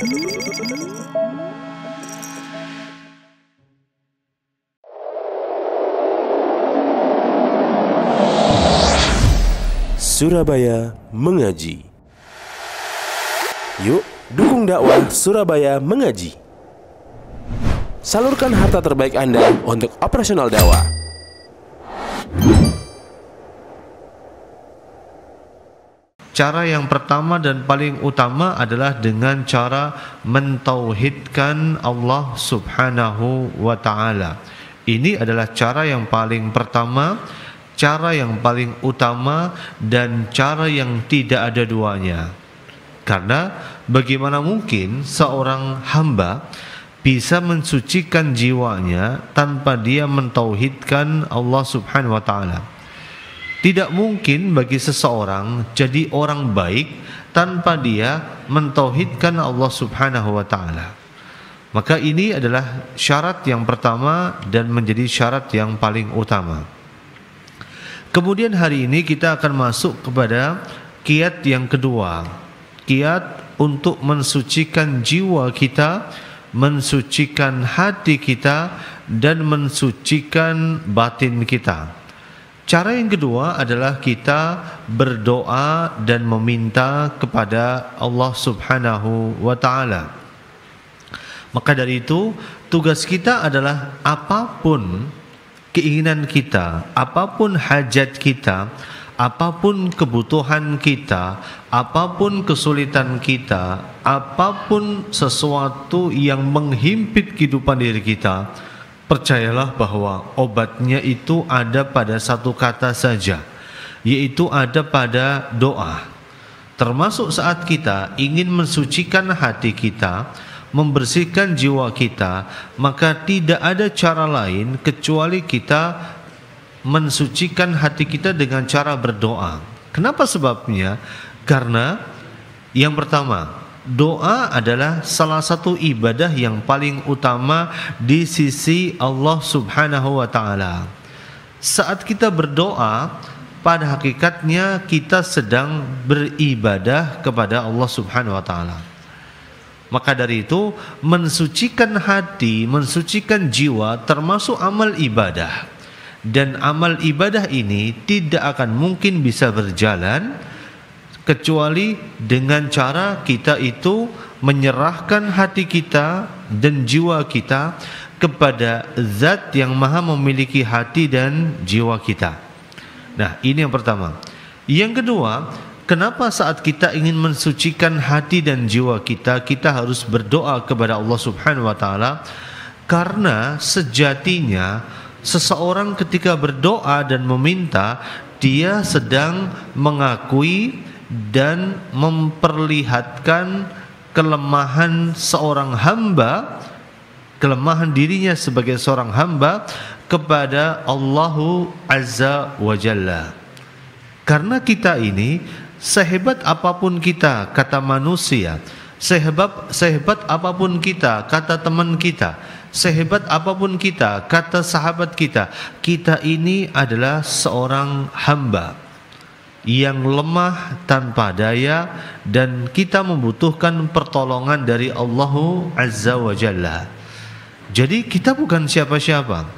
Surabaya Mengaji. Yuk, dukung dakwah Surabaya Mengaji. Salurkan harta terbaik Anda untuk operasional dakwah. Cara yang pertama dan paling utama adalah dengan cara mentauhidkan Allah Subhanahu wa ta'ala. Ini adalah cara yang paling pertama, cara yang paling utama, dan cara yang tidak ada duanya. Karena bagaimana mungkin seorang hamba bisa mensucikan jiwanya tanpa dia mentauhidkan Allah Subhanahu wa ta'ala? Tidak mungkin bagi seseorang jadi orang baik tanpa dia mentauhidkan Allah Subhanahu wa ta'ala. Maka ini adalah syarat yang pertama dan menjadi syarat yang paling utama. Kemudian hari ini kita akan masuk kepada kiat yang kedua. Kiat untuk mensucikan jiwa kita, mensucikan hati kita, dan mensucikan batin kita. Cara yang kedua adalah kita berdoa dan meminta kepada Allah Subhanahu wa ta'ala. Maka dari itu, tugas kita adalah apapun keinginan kita, apapun hajat kita, apapun kebutuhan kita, apapun kesulitan kita, apapun sesuatu yang menghimpit kehidupan diri kita, percayalah bahwa obatnya itu ada pada satu kata saja, yaitu ada pada doa. Termasuk saat kita ingin mensucikan hati kita, membersihkan jiwa kita, maka tidak ada cara lain kecuali kita mensucikan hati kita dengan cara berdoa. Kenapa sebabnya? Karena yang pertama, doa adalah salah satu ibadah yang paling utama di sisi Allah Subhanahu wa ta'ala. Saat kita berdoa, pada hakikatnya kita sedang beribadah kepada Allah Subhanahu wa ta'ala. Maka dari itu, mensucikan hati, mensucikan jiwa termasuk amal ibadah. Dan amal ibadah ini tidak akan mungkin bisa berjalan kecuali dengan cara kita itu menyerahkan hati kita dan jiwa kita kepada Zat yang Maha memiliki hati dan jiwa kita. Nah, ini yang pertama. Yang kedua, kenapa saat kita ingin mensucikan hati dan jiwa kita, kita harus berdoa kepada Allah Subhanahu wa ta'ala? Karena sejatinya seseorang ketika berdoa dan meminta, dia sedang mengakui dan memperlihatkan kelemahan seorang hamba, kelemahan dirinya sebagai seorang hamba kepada Allahu Azza wa Jalla. Karena kita ini, sehebat apapun kita, kata manusia, sehebat apapun kita, kata teman kita, sehebat apapun kita, kata sahabat kita, kita ini adalah seorang hamba yang lemah tanpa daya, dan kita membutuhkan pertolongan dari Allahu Azza wa Jalla. Jadi kita bukan siapa-siapa.